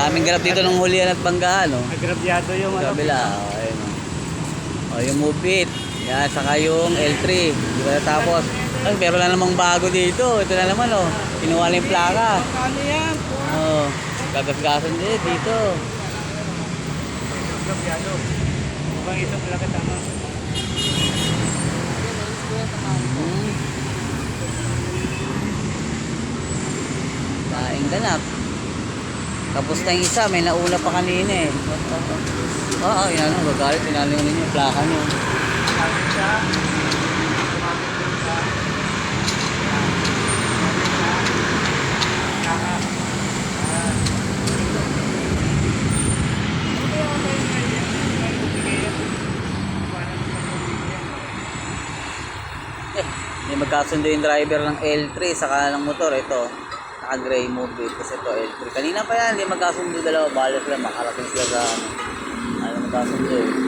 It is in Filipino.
Daming ganap dito ng hulihan at banggaan, no? Agrabyado yung Sa kabila, ayun, no? O, yung move it. Yan, saka yung L3. Di ba natapos? Ay, meron na namang bago dito. Ito na naman, oh. Kinuha na yung plaka. Ano yan? Oh, gagasgasan din dito. Agrabyado. Mukhang isang plaka tama. Hmm. Daing ganap. Tapos na yung isa, may nauna pa kanina eh. Oo, inano, gagalit, inano yun yung plaka nyo. Kapit siya. Kumapit din siya. Kumapit siya. Plaka. Hindi magkasundo yung driver ng L3 saka ng motor. Ito, naka-gray move it. Kasi ito L3. Kanina pa yan, hindi magkasundo dalawa. Bala sila, makarating sila sa ano magkasundo eh.